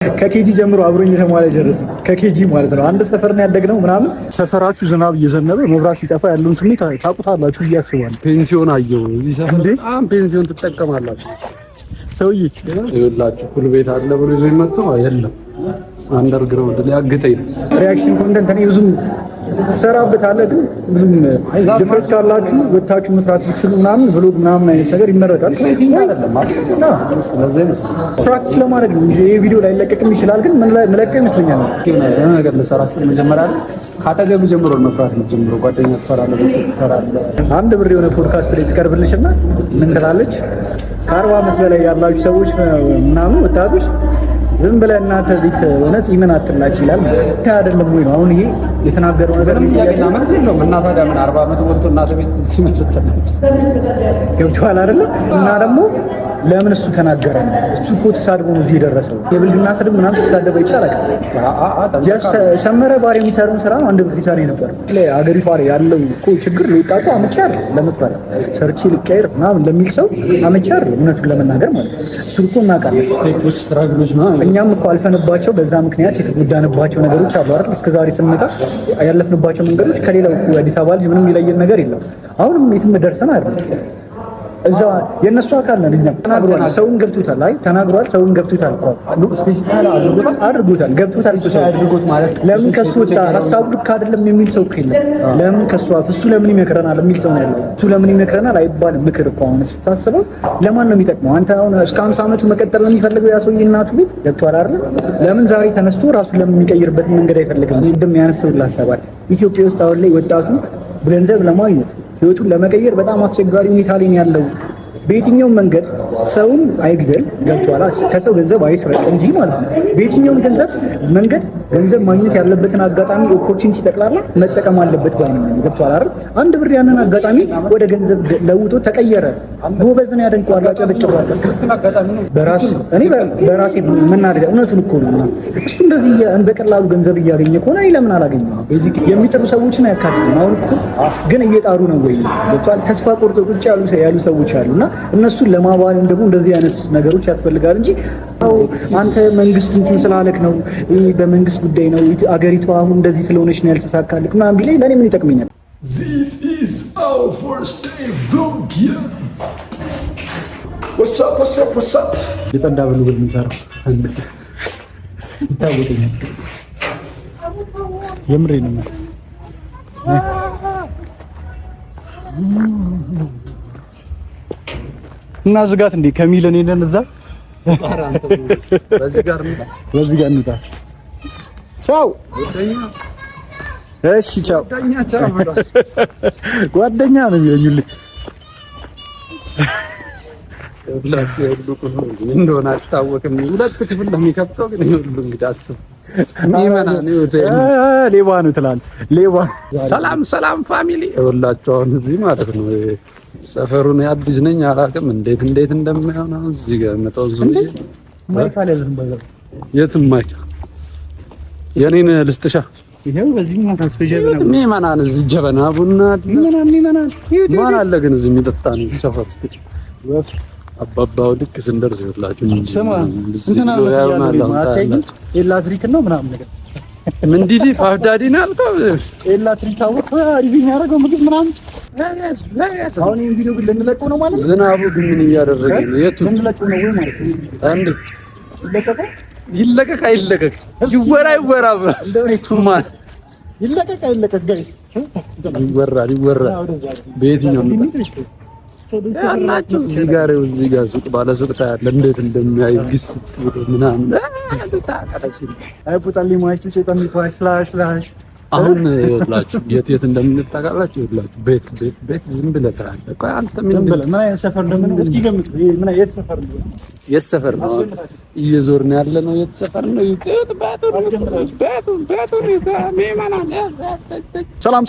ከኬጂ ጀምሮ አብሮኝ የተማረ ደረሰ። ከኬጂ ማለት ነው። አንድ ሰፈር ነው ያደግነው ምናምን። ሰፈራችሁ ዝናብ እየዘነበ መብራት ሲጠፋ ያለውን ስሜት ታውቁታላችሁ ብዬ አስባለሁ። ፔንሲዮን አየሁ እዚህ ሰፈር በጣም ፔንሲዮን ትጠቀማላችሁ። ሰውዬ ይኸውላችሁ ሁሉ ቤት አለ ብሎ ይዞ መጥተው የለም አንደርግራውንድ ሊያግጠኝ ነው። ሪአክሽን ኮንተንት እኔ ብዙም ሰራበታለሁ፣ ግን ብዙም ድፍረት ካላችሁ ወታችሁ መስራት ብትችሉ ምናምን ብሎግ ምናምን አይነት ነገር ይመረጣል። ፕራክቲስ ለማድረግ ነው እንጂ ይሄ ቪዲዮ ላይለቀቅም ይችላል፣ ግን መለቀቅ ይመስለኛል። የሆነ ነገር ልሰራ ስትል መጀመሪያ ካጠገብ ጀምሮ መፍራት ጀምሮ ጓደኛ ትፈራለህ፣ ቤተሰብ ትፈራለህ። አንድ ብር የሆነ ፖድካስት ላይ ትቀርብልሽና ምን ትላለች? ከ40 ዓመት በላይ ያላችሁ ሰዎች ምናምን ወጣቶች ዝም ብለህ እናትህ ቤት ሆነ ፂምን አትላጭ ይላል። አይደለም ወይ ነው አሁን ይሄ የተናገረው ነገር? ያገና ማለት ነው። እናታ ዳምን 40 ዓመት ወጥቶ እናትህ ቤት ሲመሰተላጭ ገብቶሃል አይደለ? እና ደግሞ ለምን እሱ ተናገረ? እሱ እኮ ተሳድቦ ነው እዚህ የደረሰው። የብልግና ስድብ ምናምን ተሳደበ ይቻላል። ሰመረ ባሪ የሚሰሩን ስራ አንድ ብር ይሰራ ነበር። ለሀገሪቷ ላይ ያለው እኮ ችግር ሊጣጣ አመቻር ለምትባል ሰርቺ ልቀይር ምናምን ለሚል ሰው አመቻር እውነቱን ለመናገር ማለት ነው። እሱ እኮ እናውቃለን። ስቴፖች ስትራግሎች ነው። እኛም እኮ አልፈንባቸው በዛ ምክንያት የተጎዳንባቸው ነገሮች አሉ አይደል? እስከዛሬ ስንመጣ ያለፍንባቸው መንገዶች ከሌላው እኮ አዲስ አበባ ልጅ ምንም ይለየን ነገር የለም። አሁንም የትም ደርሰን አይደል? እዛ የነሱ አካል ነን። እኛም ተናግሯል፣ ሰውን ገብቶታል። አይ ተናግሯል፣ ሰውን ገብቶታል እኮ ስፔሲፋይ አድርጎታል፣ ገብቶታል። አድርጎት ማለት ለምን ከሱ ወጣ ሀሳቡ ልክ አይደለም የሚል ሰው የለም። ለምን ከሱ እሱ ለምን ይመክረናል የሚል ሰው ነው ያለው። እሱ ለምን ይመክረናል አይባልም። ምክር እኮ አሁን ስታስበው ለማን ነው የሚጠቅመው? አንተ አሁን እስከ 50 ዓመቱ መቀጠል ነው የሚፈልገው ያ ሰውዬ እናቱ ቤት ገብቷል አይደል? ለምን ዛሬ ተነስቶ ራሱን ለምን የሚቀይርበትን መንገድ አይፈልግም? እንደም ያነሰው ላሰባል ኢትዮጵያ ውስጥ አሁን ላይ ወጣቱ ገንዘብ ለማግኘት ህይወቱን ለመቀየር በጣም አስቸጋሪ ሁኔታ ላይ ያለው። በየትኛውም መንገድ ሰውን አይግደል ገብቷል። ከሰው ገንዘብ አይስረቅ እንጂ ማለት ነው። በየትኛውም መንገድ ገንዘብ ማግኘት ያለበትን አጋጣሚ ኦፖርቹኒቲ ጠቅላላ መጠቀም አለበት ባይ ነው። ገብቷል አይደል? አንድ ብር ያንን አጋጣሚ ወደ ገንዘብ ለውጦ ተቀየረ። ጎበዝ ነው፣ ያደንቀዋል፣ ያጨበጭባል። እኔ በራሴ መናደድ እውነቱን እኮ ነው። እሱ እንደዚህ በቀላሉ ገንዘብ እያገኘ ከሆነ እኔ ለምን አላገኘም? የሚጥሩ ሰዎችን አያካትትም። አሁን እኮ ግን እየጣሩ ነው ወይ ገብቷል። ተስፋ ቆርጦ ቁጭ ያሉ ሰዎች አሉና እነሱን ለማባለም ደግሞ እንደዚህ አይነት ነገሮች ያስፈልጋል እንጂ አንተ መንግስት እንትን ስላለክ ነው በመንግስት ጉዳይ ነው አገሪቷ አሁን እንደዚህ ስለሆነች ነው ያልተሳካልክ ምናምን ቢለኝ ለኔ ምን ይጠቅመኛል? This is our first day vlog here. What's up? የጸዳ ብሉ የምንሰራው ይታወቀኛል። የምሬን ነው። እና ዝጋት እንዴ ከሚለን ሄደን እዛ በዚህ ጋር እንውጣ። ቻው እሺ ቻው ጓደኛ ነው የሚሉኝ። እንደሆነ አልታወቅም። ሁለት ክፍል ነው የሚከፍተው፣ ግን ይሁሉ እንግዲህ አስብ ሌባ ነው ትላለህ። ሌባ ሰላም ፋሚሊ ይኸውላችሁ፣ አሁን እዚህ ማለት ነው ሰፈሩን አዲስ ነኝ አላውቅም እንዴት እንደሚሆን አሁን እዚህ ጋር መጣው ዙሪ የትም ማይክ የኔን ልስጥሻ ይሄው በዚህ ማታስ ጀበና እዚህ ጀበና ቡና ማን አለ ግን እዚህ የሚጠጣ ነው ሰፈር ውስጥ አባባው ልክ ስንደርስ ይላችሁ ስማ እንትና ነው ኤላትሪክ ነው ምናምን ነገር ምን ዲዲ ፋዳዲና አልከው ኤላትሪክ አውቀ ሪቪው ያደረገው ምግብ ምናምን አሁን ይሄን ቪዲዮ ግን ልንለቀው ነው ማለት ነው። ዝናቡ ግን ምን እያደረገ ነው? የቱ ልንለቀው ነው ወይ ማለት ነው? አንድ ይለቀቅ አይለቀቅ ይወራ እንደው ማን ይለቀቅ አይለቀቅ ጋይስ ይወራ በየትኛው ያላችሁ እዚህ ጋር ሱቅ ባለ ሱቅ ታያለ እንዴት እንደሚያይ ግስ ምናምን አይፑታሊ ማይቹ ሴጣን ፍላሽ አሁን ይኸውላችሁ የት እንደምንጠቃላችሁ ይኸውላችሁ ቤት ዝም ብለህ ታያለህ። ቆይ አንተ ምን አይነት ሰፈር እንደምን እስኪ ገምት። ምን አይነት ሰፈር ነው? የት ሰፈር ነው እየዞርን ያለ ነው? የት ሰፈር ነው?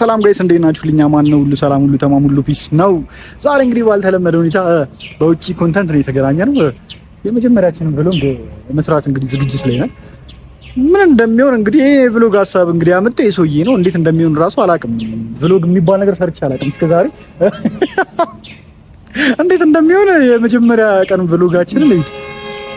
ሰላም ጋይስ እንዴት ናችሁ? ልኛ ማን ነው? ሁሉ ሰላም፣ ሁሉ ተማም፣ ሁሉ ፒስ ነው። ዛሬ እንግዲህ ባልተለመደ ሁኔታ በውጪ ኮንተንት ነው የተገናኘነው። የመጀመሪያችንን ብሎግ መስራት እንግዲህ ዝግጅት ላይ ነን። ምን እንደሚሆን እንግዲህ ይሄ ቭሎግ ሐሳብ እንግዲህ አመጣ የሰውዬ ነው። እንዴት እንደሚሆን ራሱ አላውቅም። ቭሎግ የሚባል ነገር ሰርቼ አላውቅም እስከዛሬ። እንዴት እንደሚሆን የመጀመሪያ ቀን ቭሎጋችንን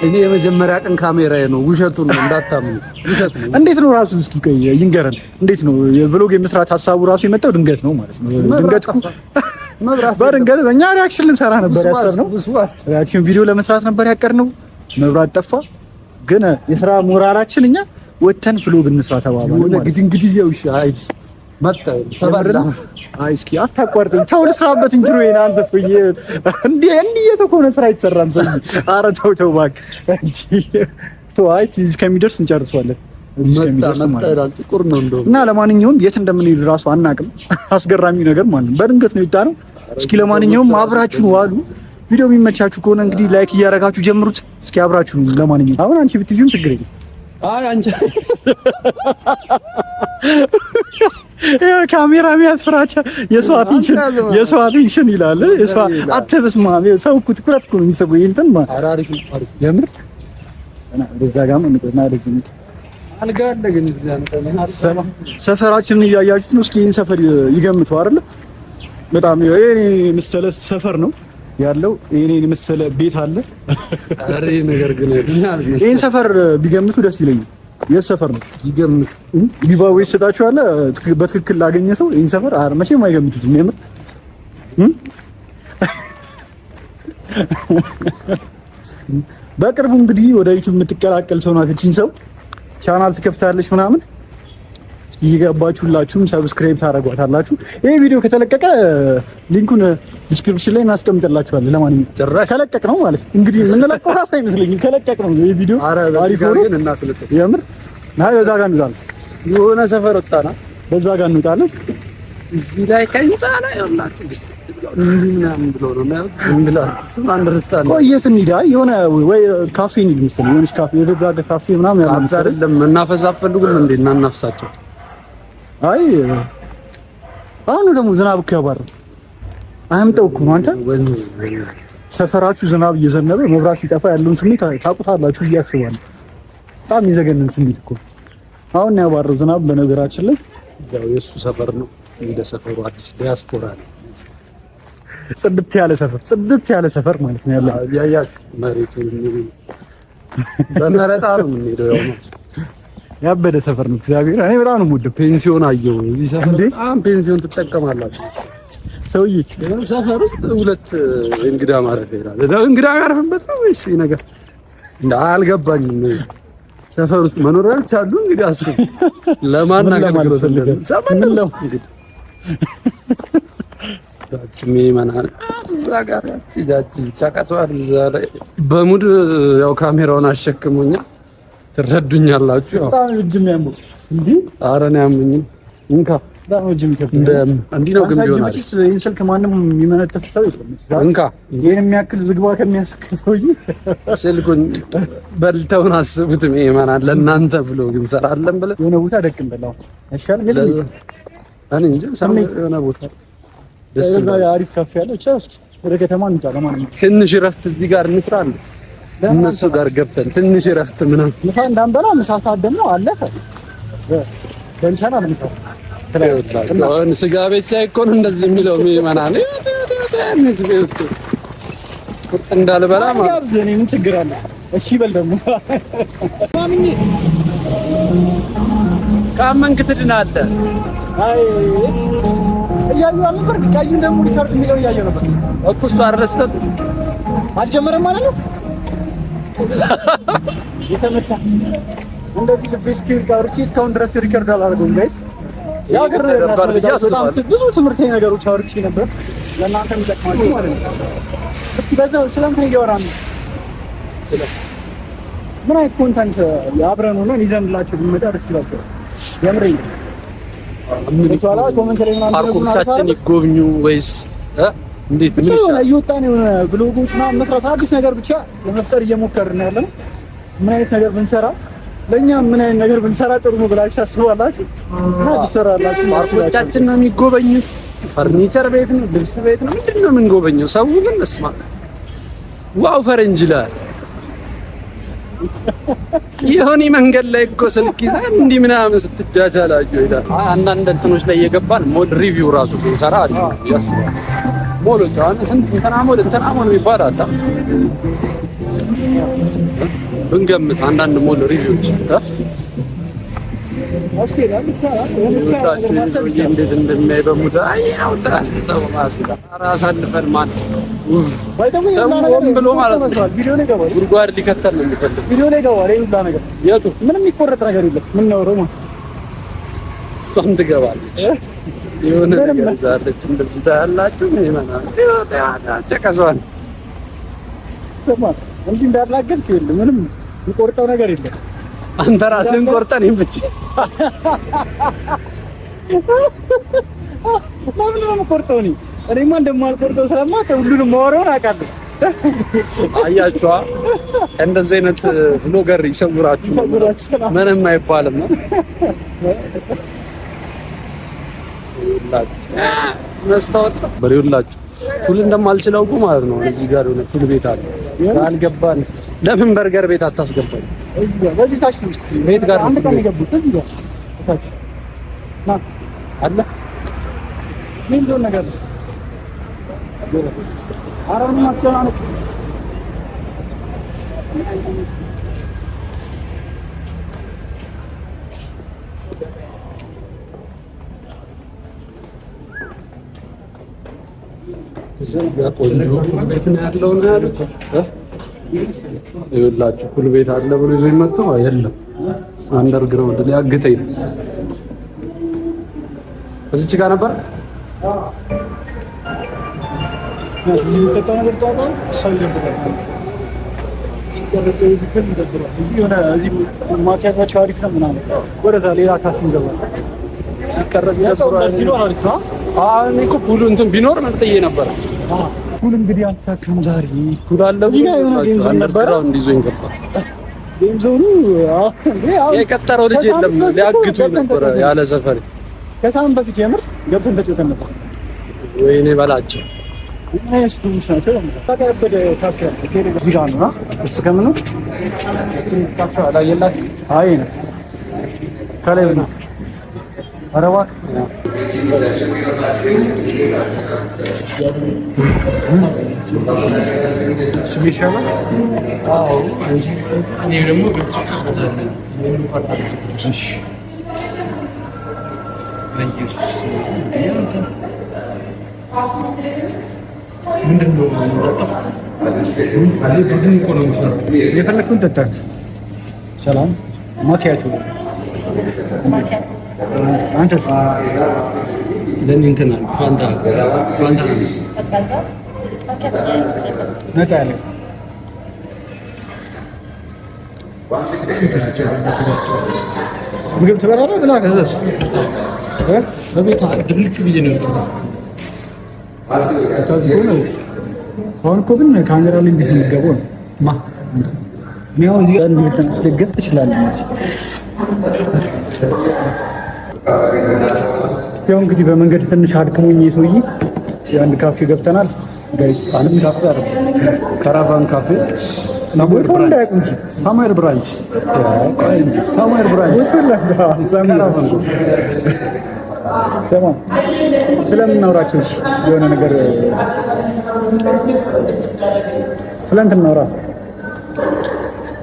እኔ የመጀመሪያ ቀን ካሜራዬ ነው። ውሸቱን ነው እንዳታምኑ፣ ውሸት ነው። እንዴት ነው ራሱ እስኪ ቆይ ይንገረን። እንዴት ነው የቭሎግ የመስራት ሀሳቡ ራሱ የመጣው? ድንገት ነው ማለት ነው? ድንገት በድንገት በእኛ ሪያክሽን ልንሰራ ነበር ያሰብነው። ሪያክሽን ቪዲዮ ለመስራት ነበር ያቀድነው። መብራት ጠፋ። ግን የስራ ሞራላችን እኛ ወተን ቭሎግ እንስራ ተባባልን። እንግዲህ ይውሽ አይድ መጣ ተባረረ። አይ እስኪ አታቋርጠኝ፣ ተው ልስራበት እንጂ ነው አንተ ሰውዬ። እንዴ የተኮነ ስራ አይሰራም ሰው። ኧረ ተው እባክህ ተው። አይ ከሚደርስ እንጨርሰዋለን። ጥቁር ነው እንደው እና ለማንኛውም የት እንደምንሄድ እራሱ አናውቅም። አስገራሚ ነገር ማለት ነው። በድንገት ነው የወጣነው። እስኪ ለማንኛውም አብራችሁን ዋሉ። ቪዲዮ የሚመቻችሁ ከሆነ እንግዲህ ላይክ እያደረጋችሁ ጀምሩት። እስኪ አብራችሁን። ለማንኛውም አሁን አንቺ ብትይዙም ችግር የለም። አይ አንቺ ካሜራ የሚያስፈራቻ የሰው አቴንሽን ይላል። አትበስማም። ሰው እኮ ትኩረት እኮ ነው የሚሰበው። እንትን አሪፍ የምር እና በዛ ጋር ነው እና ለዚህ አልጋ አለ። ግን እዚህ አንተ ሰፈራችንን እያያችሁት ነው። እስኪ ይሄን ሰፈር ይገምቱ አይደል? በጣም የኔ መሰለ ሰፈር ነው ያለው። የኔ መሰለ ቤት አለ። አሬ ነገር ግን ይሄን ሰፈር ቢገምቱ ደስ ይለኛል። የት ሰፈር ነው ይገምቱ? ጊባዌ ይሰጣችኋል። በትክክል ላገኘ ሰው ይሄን ሰፈር መቼም አይገምቱትም። የምር በቅርቡ እንግዲህ ወደ ዩቲዩብ የምትቀላቀል ሰው ናት። እቺን ሰው ቻናል ትከፍታለች ምናምን ይገባችሁላችሁም ሰብስክራይብ ታደርጓታላችሁ። ይሄ ቪዲዮ ከተለቀቀ ሊንኩን ዲስክሪፕሽን ላይ እናስቀምጥላችኋለን። ለማንኛውም ጭራሽ ከለቀቅ ነው ማለት እንግዲህ የምንለቀው ራስ አይመስለኝም። ከለቀቅ ነው ይሄ ቪዲዮ አሪፍ ነው ግን እናስለቀቅ የምር ናይ በዛ ጋር እንውጣለን። የሆነ ሰፈር ወጣና በዛ ጋር እንውጣለን። እዚህ ላይ ከእንጻ ላይ ወላችሁ ምናምን ብሎ ነው ማለት አንደርስታንድ ቆየት እንሂዳ የሆነ ወይ ካፌ እንሂድ መሰለኝ። የሆነች ካፌ የበዛ ካፌ ምናምን ያለው አይደለም። እናፈሳ አትፈልጉም እንዴ? እና እናፍሳቸው። አይ አሁን ደግሞ ዝናብ እኮ ያባረው አያምጠው እኮ ነው። አንተ ሰፈራችሁ ዝናብ እየዘነበ መብራት ሲጠፋ ያለውን ስሜት ታውቁታላችሁ ብዬ አስባለሁ። በጣም ይዘገንን ስሜት እኮ አሁን ያባረው ዝናብ። በነገራችን ላይ ያው የሱ ሰፈር ነው። እንደ ሰፈሩ አዲስ ዲያስፖራ ጽድት ያለ ሰፈር ማለት ነው ያለው። ያያችሁ መሬቱ በመረጣ ነው የምንሄደው። ያው ያበደ ሰፈር ነው። እግዚአብሔር እኔ በጣም ነው የምወደው። ፔንሲዮን አየሁ እዚህ ሰፈር በጣም ፔንሲዮን ትጠቀማላችሁ። ሰውዬ ሰፈር ውስጥ ሁለት እንግዳ ማረፊያ ይላል። እንግዳ ያረፈበት ነው ወይስ ነገር እንደ አልገባኝም። ሰፈር ውስጥ መኖሪያዎች አሉ እንግዲህ አስብ ለማናገር ነው ሰፈር እንግዲህ ዳክሜ ማናል እዛ ጋር ያቺ ቻቃሷል እዛ ላይ በሙድ ያው ካሜራውን አሸክሞኛል። ትረዱኛላችሁ። በጣም እጅም ያምሩ እንዴ? ኧረ ነው ያምኝ እንካ በጣም እጅም ይከብድ እንዲህ ነው ግን ቢሆናል። ይሄን ስልክ ማንም የሚመነተፍ ሰው የለም። እንካ ይሄን የሚያክል ዝግባ ከሚያስከ ሰውዬ ስልኩን በልተውን አስቡት። ምን ይመናል ለእናንተ ብሎ ግን ሰራለን ብለ የሆነ ቦታ ደቅም በላው አይሻልም? እኔ እንጃ ሳምንት የሆነ ቦታ ደስ ይላል። አሪፍ ካፌ ያለው ቻውስ ወደ ከተማ እንጣ። ለማንኛውም ትንሽ እረፍት እዚህ ጋር እንስራ አለ እነሱ ጋር ገብተን ትንሽ እረፍት ምናምን ምሳ እንዳንበላ ምሳ ሰዓት ደግሞ አለፈ። በእንቻና ምሳ ተላውጣ ስጋ ቤት ሳይኮን እንደዚህ የሚለው ምናምን እነሱ ቤት ቁርጥ እንዳልበላ ማለት ነው። ምን ችግር አለ? እሺ በል ደግሞ ማምኝ ካመንክ ትድናለህ። አይ እያየሁ ነበር። ቀዩን ደግሞ ሪቻርድ የሚለው እያየሁ ነበር እኮ እሱ አረስተት አልጀመረም ማለት ነው። የተመታ እንደዚህ ልብስኪን ካርቺ እስካሁን ድረስ ሪከርድ አላደረገውም ጋይስ። ያው ብዙ ትምህርታዊ ነገሮች አውርቼ ነበር ለእናንተ የሚጠቅማችሁ ማለት ነው። እስኪ በዛው ስለምን እያወራን ነው? ምን አይነት ኮንተንት አብረን ሆነን ይዘንላችሁ ብንመጣ ደስ ይላችኋል? የምሬን ምንቷላ ኮሜንት ላይ ምናምን ፓርኮቻችን ይጎብኙ ወይስ እንዴት ምን ይሻላል? እየወጣን የሆነ ብሎጎች ምናምን መስራት አዲስ ነገር ብቻ ለመፍጠር እየሞከርን ነው ያለነው። ምን አይነት ነገር ብንሰራ ለኛ ምን አይነት ነገር ብንሰራ ጥሩ ነው ብላችሁ ታስባላችሁ? ታስሰራላችሁ? ፓርኮቻችን ነው የሚጎበኙት? ፈርኒቸር ቤት ነው? ልብስ ቤት ነው? ምንድነው የምንጎበኘው? ሰው ግን እስማ ዋው ፈረንጅ ይላል። የሆነ መንገድ ላይ እኮ ስልክ ይዘን እንዲህ ምናምን ስትጃጃላችሁ ይላል። አንዳንድ እንትኖች ላይ እየገባን ሞድ ሪቪው ራሱ ብንሰራ አሪፍ ነው ያስባል። ሞሎች አሁን ስንት እንትና ሞል የሚባል አለ። ብንገምት አንዳንድ ሞል ሪቪዎች እንዴት እንደሚያይ በሙድ አሳልፈን ማን ሰው ሆን ብሎ ማለት ነው ጉድጓድ ሊከተል ነው የሚፈልግ ቪዲዮ ላይ ገባል። ይሄ ሁላ ነገር የቱ ምንም የሚቆረጥ ነገር የለም። ምን ነው ሮማ እሷም ትገባለች የሆነ ነገር ዛለች እንደዚህ ታያላችሁ ምን ይመናል ጨቀሷል ሰማ እንጂ እንዳላገጥክ የለም ምንም የሚቆርጠው ነገር የለም። አንተ ራስህን ቆርጠን ይምጭ ለምን ነው የምቆርጠው? እኔማ እንደማልቆርጠው ስለማውቅ ሁሉንም ማወራውን አውቃለሁ። አያችኋ እንደዚህ አይነት ብሎገር ይሰውራችሁ ምንም አይባልም ነው መስታወት በሪውላችሁ ፉል እንደማልችለው እኮ ማለት ነው። እዚህ ጋር ሆነ ፉል ቤት አለ አልገባን። ለምን በርገር ቤት አታስገባኝ? በዚህ ታች ቤት ጋር አንድ ቀን ይገቡት እዚህ ጋር ታች ና አለ ምን ነው ነገር አረም ማስተናነቅ እዚህ ጋር ቆንጆ ቤት ነው ያለው ነው ያሉት። ይኸውላችሁ ፑል ቤት አለ ብሎ ይዞ የመጣው የለም። አንደርግራውንድ ሊያግተኝ ነው። እዚች ጋር ነበር እኔ እኮ ፑሉ እንትን ቢኖር መጥዬ ነበር። ፑል እንግዲህ አታከም ዛሬ ፑል አለ እዚህ ጋር የሆነ ጌም ዞን ነበር። አንድ ይዞኝ ገባ። ጌም ዞኑ የቀጠረው ልጅ የለም ሊያግቱ ነበር ያለ ሰፈር ከሳምንት በፊት የምር ገብተን ተጫውተን ነበር። ወይኔ በላቸው እነሱ ናቸው ታከበደ ካፌ እዚህ ጋር ነው። እሱ ከምኑ ካፌ ላይ የላት አይ ነው ከላይ ነው አረዋክ ስሚሻላ አዎ እኔ ደግሞ እሺ ምንድነው የፈለግኩን ጠጣ። ሰላም ማኪያቶ አንተስ ለምን እንትን ፋንታ ነጣ ያለ ምግብ ትበላለህ ብላ ከዘዝ በቤት ድብልቅ ብዬ ነው አሁን እኮ ግን ካሜራ ላይ እንዴት የሚገባው ነው ሚያው እዚህ ጋር ልትደገፍ ትችላለህ። ያው እንግዲህ በመንገድ ትንሽ አድክሞኝ ሰውዬ የአንድ ካፌ ገብተናል። ጋይስ አንድ ካፌ አይደለም ካራቫን ካፌ ሳሙኤል ብራንች ስለምናወራቸው የሆነ ነገር ስለእንትን እናውራ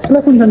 ስለ ኮንተንት